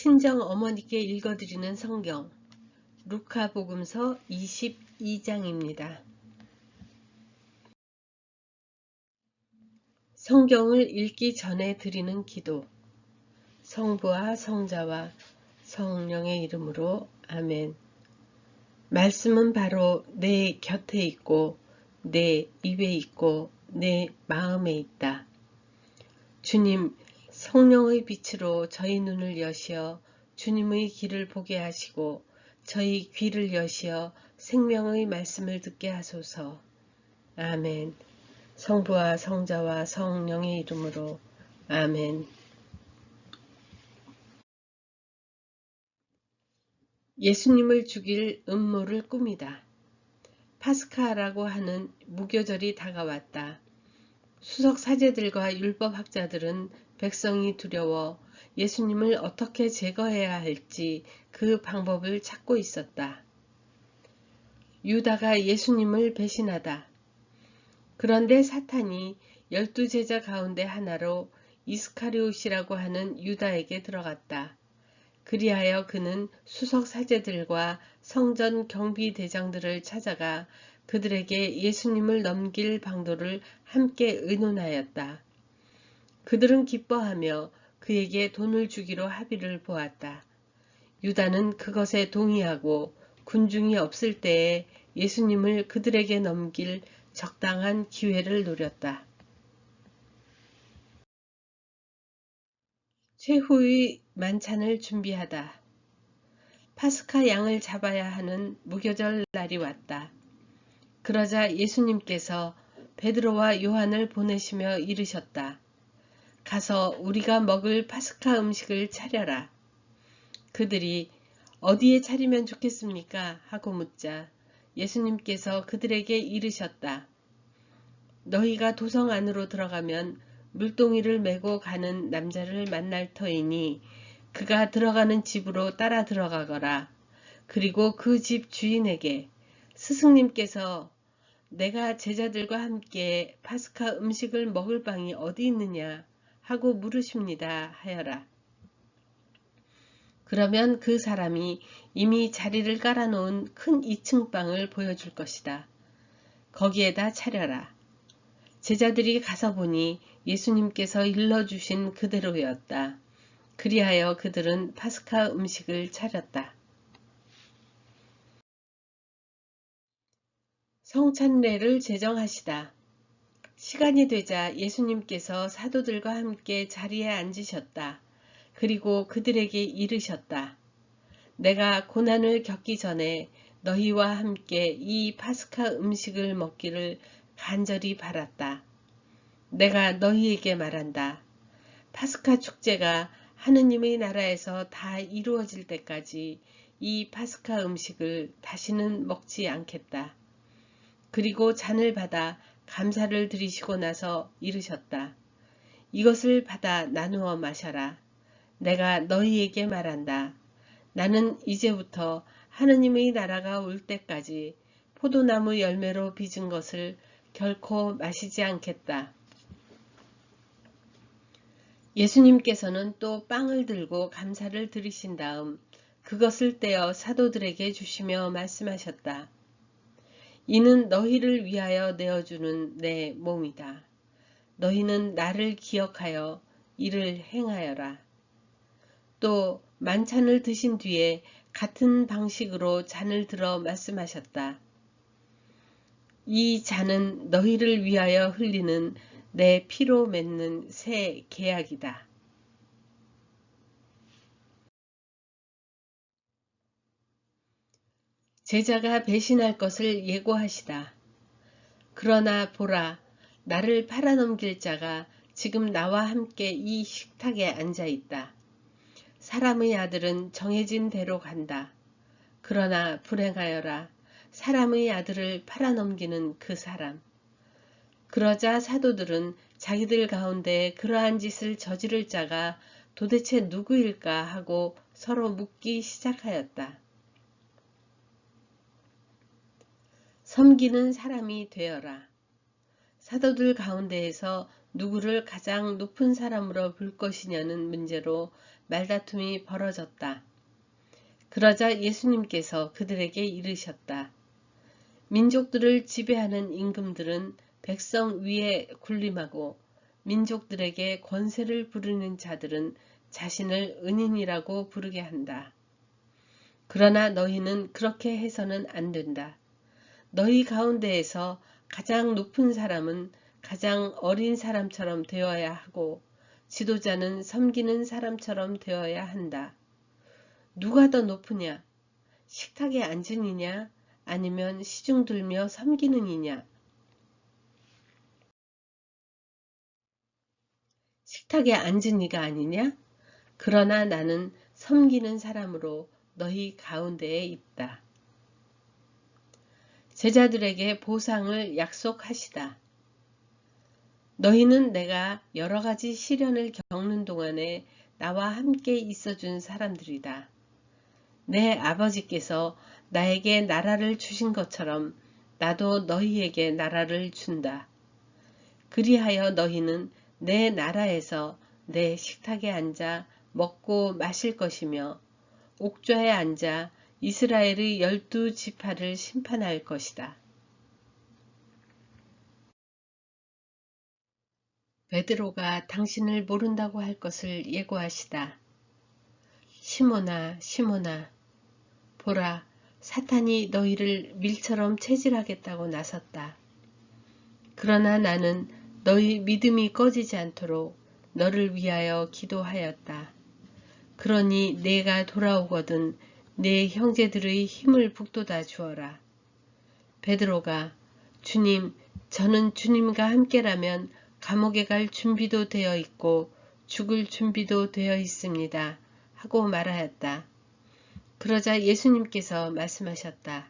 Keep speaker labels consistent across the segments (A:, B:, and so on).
A: 친정 어머니께 읽어드리는 성경 루카복음서 22장입니다. 성경을 읽기 전에 드리는 기도. 성부와 성자와 성령의 이름으로 아멘. 말씀은 바로 내 곁에 있고 내 입에 있고 내 마음에 있다. 주님, 성령의 빛으로 저희 눈을 여시어 주님의 길을 보게 하시고 저희 귀를 여시어 생명의 말씀을 듣게 하소서. 아멘. 성부와 성자와 성령의 이름으로 아멘. 예수님을 죽일 음모를 꾸미다. 파스카라고 하는 무교절이 다가왔다. 수석 사제들과 율법학자들은 백성이 두려워 예수님을 어떻게 제거해야 할지 그 방법을 찾고 있었다. 유다가 예수님을 배신하다. 그런데 사탄이 12제자 가운데 하나로 이스카리옷이라고 하는 유다에게 들어갔다. 그리하여 그는 수석 사제들과 성전 경비대장들을 찾아가 그들에게 예수님을 넘길 방도를 함께 의논하였다. 그들은 기뻐하며 그에게 돈을 주기로 합의를 보았다. 유다는 그것에 동의하고 군중이 없을 때에 예수님을 그들에게 넘길 적당한 기회를 노렸다. 최후의 만찬을 준비하다. 파스카 양을 잡아야 하는 무교절 날이 왔다. 그러자 예수님께서 베드로와 요한을 보내시며 이르셨다. 가서 우리가 먹을 파스카 음식을 차려라. 그들이 어디에 차리면 좋겠습니까? 하고 묻자 예수님께서 그들에게 이르셨다. 너희가 도성 안으로 들어가면 물동이를 메고 가는 남자를 만날 터이니 그가 들어가는 집으로 따라 들어가거라. 그리고 그 집 주인에게 스승님께서 내가 제자들과 함께 파스카 음식을 먹을 방이 어디 있느냐 하고 물으십니다 하여라. 그러면 그 사람이 이미 자리를 깔아놓은 큰 2층 방을 보여줄 것이다. 거기에다 차려라. 제자들이 가서 보니 예수님께서 일러주신 그대로였다. 그리하여 그들은 파스카 음식을 차렸다. 성찬례를 제정하시다. 시간이 되자 예수님께서 사도들과 함께 자리에 앉으셨다. 그리고 그들에게 이르셨다. 내가 고난을 겪기 전에 너희와 함께 이 파스카 음식을 먹기를 간절히 바랐다. 내가 너희에게 말한다. 파스카 축제가 하느님의 나라에서 다 이루어질 때까지 이 파스카 음식을 다시는 먹지 않겠다. 그리고 잔을 받아 감사를 드리시고 나서 이르셨다. 이것을 받아 나누어 마셔라. 내가 너희에게 말한다. 나는 이제부터 하느님의 나라가 올 때까지 포도나무 열매로 빚은 것을 결코 마시지 않겠다. 예수님께서는 또 빵을 들고 감사를 드리신 다음 그것을 떼어 사도들에게 주시며 말씀하셨다. 이는 너희를 위하여 내어주는 내 몸이다. 너희는 나를 기억하여 이를 행하여라. 또 만찬을 드신 뒤에 같은 방식으로 잔을 들어 말씀하셨다. 이 잔은 너희를 위하여 흘리는 내 피로 맺는 새 계약이다. 제자가 배신할 것을 예고하시다. 그러나 보라, 나를 팔아넘길 자가 지금 나와 함께 이 식탁에 앉아 있다. 사람의 아들은 정해진 대로 간다. 그러나 불행하여라. 사람의 아들을 팔아넘기는 그 사람. 그러자 사도들은 자기들 가운데 그러한 짓을 저지를 자가 도대체 누구일까 하고 서로 묻기 시작하였다. 섬기는 사람이 되어라. 사도들 가운데에서 누구를 가장 높은 사람으로 볼 것이냐는 문제로 말다툼이 벌어졌다. 그러자 예수님께서 그들에게 이르셨다. 민족들을 지배하는 임금들은 백성 위에 군림하고 민족들에게 권세를 부리는 자들은 자신을 은인이라고 부르게 한다. 그러나 너희는 그렇게 해서는 안 된다. 너희 가운데에서 가장 높은 사람은 가장 어린 사람처럼 되어야 하고 지도자는 섬기는 사람처럼 되어야 한다. 누가 더 높으냐? 식탁에 앉은 이냐? 아니면 시중 들며 섬기는 이냐? 식탁에 앉은 이가 아니냐? 그러나 나는 섬기는 사람으로 너희 가운데에 있다. 제자들에게 보상을 약속하시다. 너희는 내가 여러 가지 시련을 겪는 동안에 나와 함께 있어준 사람들이다. 내 아버지께서 나에게 나라를 주신 것처럼 나도 너희에게 나라를 준다. 그리하여 너희는 내 나라에서 내 식탁에 앉아 먹고 마실 것이며 옥좌에 앉아 이스라엘의 12지파를 심판할 것이다. 베드로가 당신을 모른다고 할 것을 예고하시다. 시몬아, 시몬아, 보라, 사탄이 너희를 밀처럼 체질하겠다고 나섰다. 그러나 나는 너희 믿음이 꺼지지 않도록 너를 위하여 기도하였다. 그러니 내가 돌아오거든 내 형제들의 힘을 북돋아 주어라. 베드로가 주님, 저는 주님과 함께라면 감옥에 갈 준비도 되어 있고 죽을 준비도 되어 있습니다. 하고 말하였다. 그러자 예수님께서 말씀하셨다.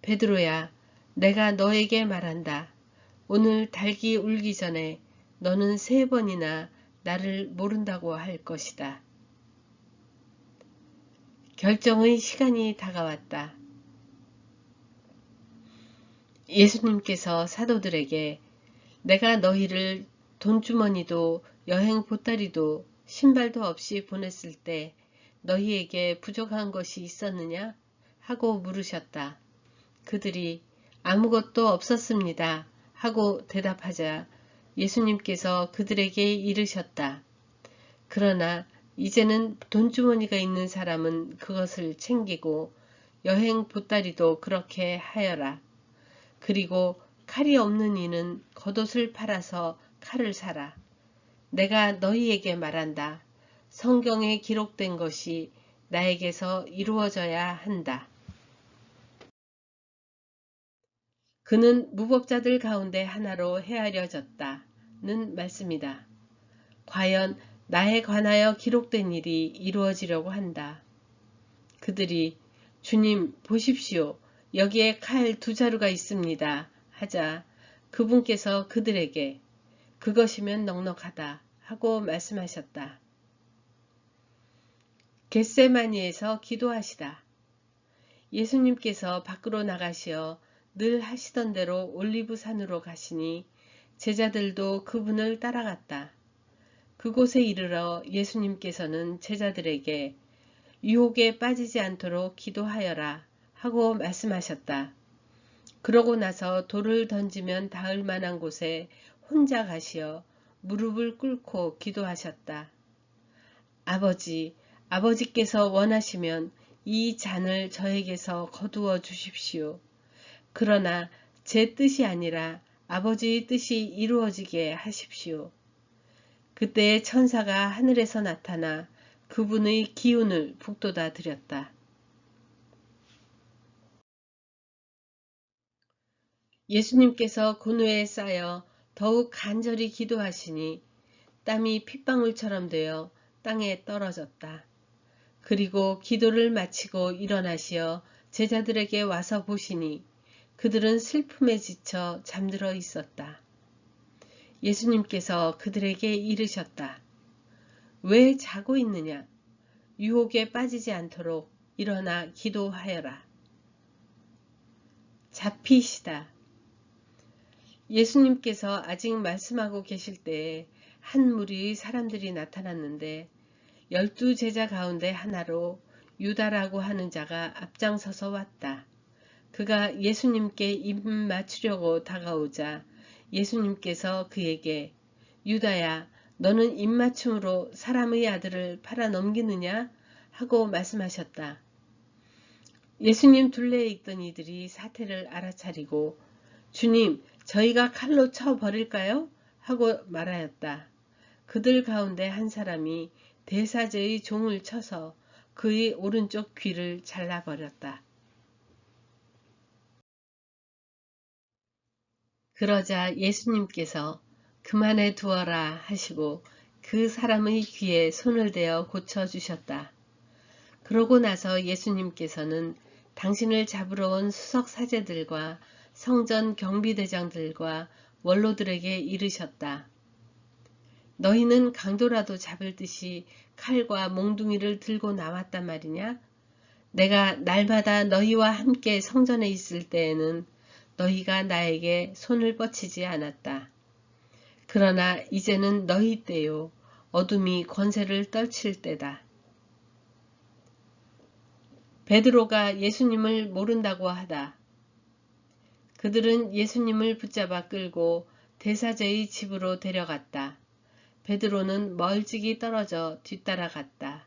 A: 베드로야, 내가 너에게 말한다. 오늘 닭이 울기 전에 너는 3번이나 나를 모른다고 할 것이다. 결정의 시간이 다가왔다. 예수님께서 사도들에게 내가 너희를 돈주머니도 여행 보따리도 신발도 없이 보냈을 때 너희에게 부족한 것이 있었느냐? 하고 물으셨다. 그들이 아무것도 없었습니다. 하고 대답하자 예수님께서 그들에게 이르셨다. 그러나 이제는 돈주머니가 있는 사람은 그것을 챙기고 여행 보따리도 그렇게 하여라. 그리고 칼이 없는 이는 겉옷을 팔아서 칼을 사라. 내가 너희에게 말한다. 성경에 기록된 것이 나에게서 이루어져야 한다. 그는 무법자들 가운데 하나로 헤아려졌다는 말씀이다. 과연 나에 관하여 기록된 일이 이루어지려고 한다. 그들이 주님 보십시오. 여기에 칼 2자루가 있습니다. 하자 그분께서 그들에게 그것이면 넉넉하다 하고 말씀하셨다. 겟세마니에서 기도하시다. 예수님께서 밖으로 나가시어 늘 하시던 대로 올리브산으로 가시니 제자들도 그분을 따라갔다. 그곳에 이르러 예수님께서는 제자들에게 유혹에 빠지지 않도록 기도하여라 하고 말씀하셨다. 그러고 나서 돌을 던지면 닿을 만한 곳에 혼자 가시어 무릎을 꿇고 기도하셨다. 아버지, 아버지께서 원하시면 이 잔을 저에게서 거두어 주십시오. 그러나 제 뜻이 아니라 아버지의 뜻이 이루어지게 하십시오. 그때 천사가 하늘에서 나타나 그분의 기운을 북돋아 드렸다. 예수님께서 고뇌에 쌓여 더욱 간절히 기도하시니 땀이 핏방울처럼 되어 땅에 떨어졌다. 그리고 기도를 마치고 일어나시어 제자들에게 와서 보시니 그들은 슬픔에 지쳐 잠들어 있었다. 예수님께서 그들에게 이르셨다. 왜 자고 있느냐? 유혹에 빠지지 않도록 일어나 기도하여라. 잡히시다. 예수님께서 아직 말씀하고 계실 때에 한 무리의 사람들이 나타났는데 12 제자 가운데 하나로 유다라고 하는 자가 앞장서서 왔다. 그가 예수님께 입 맞추려고 다가오자 예수님께서 그에게 유다야, 너는 입맞춤으로 사람의 아들을 팔아 넘기느냐? 하고 말씀하셨다. 예수님 둘레에 있던 이들이 사태를 알아차리고 주님, 저희가 칼로 쳐 버릴까요? 하고 말하였다. 그들 가운데 한 사람이 대사제의 종을 쳐서 그의 오른쪽 귀를 잘라버렸다. 그러자 예수님께서 그만해 두어라 하시고 그 사람의 귀에 손을 대어 고쳐주셨다. 그러고 나서 예수님께서는 당신을 잡으러 온 수석사제들과 성전 경비대장들과 원로들에게 이르셨다. 너희는 강도라도 잡을 듯이 칼과 몽둥이를 들고 나왔단 말이냐? 내가 날마다 너희와 함께 성전에 있을 때에는 너희가 나에게 손을 뻗치지 않았다. 그러나 이제는 너희 때요, 어둠이 권세를 떨칠 때다. 베드로가 예수님을 모른다고 하다. 그들은 예수님을 붙잡아 끌고 대사제의 집으로 데려갔다. 베드로는 멀찍이 떨어져 뒤따라갔다.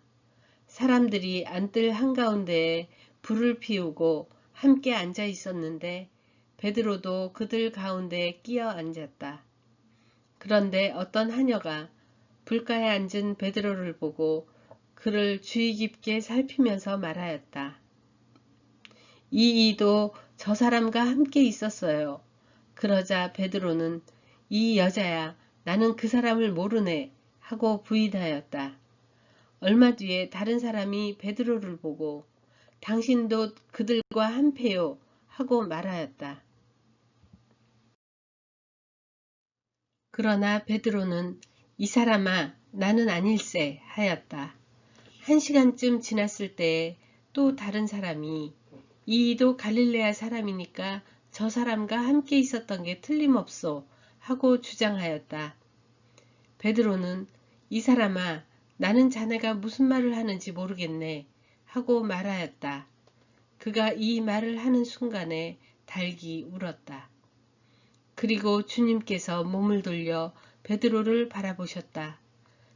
A: 사람들이 안뜰 한가운데에 불을 피우고 함께 앉아 있었는데 베드로도 그들 가운데에 끼어 앉았다. 그런데 어떤 하녀가 불가에 앉은 베드로를 보고 그를 주의 깊게 살피면서 말하였다. 이 이도 저 사람과 함께 있었어요. 그러자 베드로는 이 여자야, 나는 그 사람을 모르네 하고 부인하였다. 얼마 뒤에 다른 사람이 베드로를 보고 당신도 그들과 한패요 하고 말하였다. 그러나 베드로는 이 사람아, 나는 아닐세 하였다. 1시간쯤 지났을 때에 또 다른 사람이 이도 갈릴레아 사람이니까 저 사람과 함께 있었던 게 틀림없소 하고 주장하였다. 베드로는 이 사람아, 나는 자네가 무슨 말을 하는지 모르겠네 하고 말하였다. 그가 이 말을 하는 순간에 닭이 울었다. 그리고 주님께서 몸을 돌려 베드로를 바라보셨다.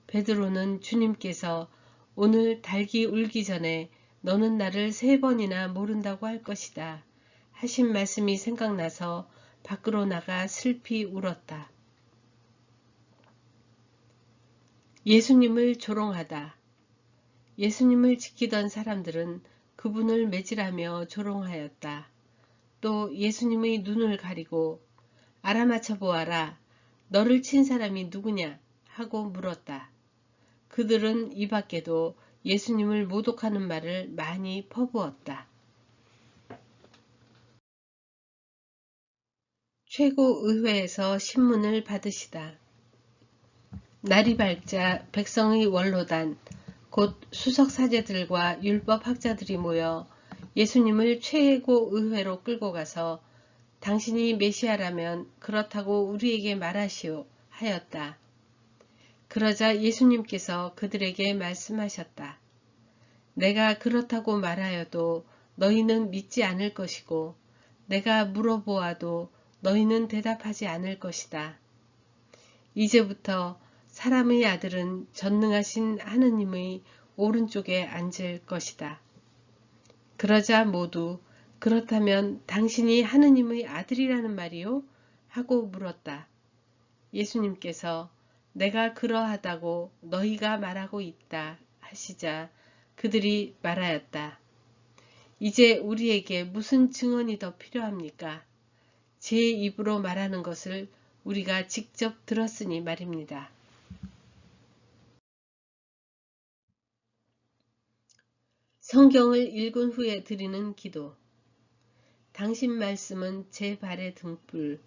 A: 베드로는 주님께서 오늘 닭이 울기 전에 너는 나를 3번이나 모른다고 할 것이다 하신 말씀이 생각나서 밖으로 나가 슬피 울었다. 예수님을 조롱하다. 예수님을 지키던 사람들은 그분을 매질하며 조롱하였다. 또 예수님의 눈을 가리고 알아맞혀 보아라. 너를 친 사람이 누구냐? 하고 물었다. 그들은 이 밖에도 예수님을 모독하는 말을 많이 퍼부었다. 최고의회에서 신문을 받으시다. 날이 밝자 백성의 원로단, 곧 수석사제들과 율법학자들이 모여 예수님을 최고의회로 끌고 가서 당신이 메시아라면 그렇다고 우리에게 말하시오 하였다. 그러자 예수님께서 그들에게 말씀하셨다. 내가 그렇다고 말하여도 너희는 믿지 않을 것이고 내가 물어보아도 너희는 대답하지 않을 것이다. 이제부터 사람의 아들은 전능하신 하느님의 오른쪽에 앉을 것이다. 그러자 모두 그렇다면 당신이 하느님의 아들이라는 말이요? 하고 물었다. 예수님께서 내가 그러하다고 너희가 말하고 있다 하시자 그들이 말하였다. 이제 우리에게 무슨 증언이 더 필요합니까? 제 입으로 말하는 것을 우리가 직접 들었으니 말입니다. 성경을 읽은 후에 드리는 기도. 당신 말씀은 제 발의 등불,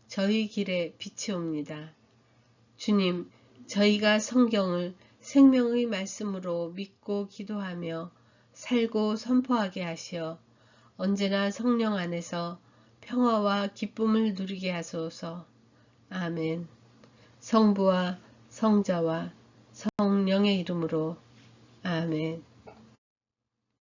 A: 저희 길에 빛이 옵니다. 주님, 저희가 성경을 생명의 말씀으로 믿고 기도하며 살고 선포하게 하시어 언제나 성령 안에서 평화와 기쁨을 누리게 하소서. 아멘. 성부와 성자와 성령의 이름으로 아멘.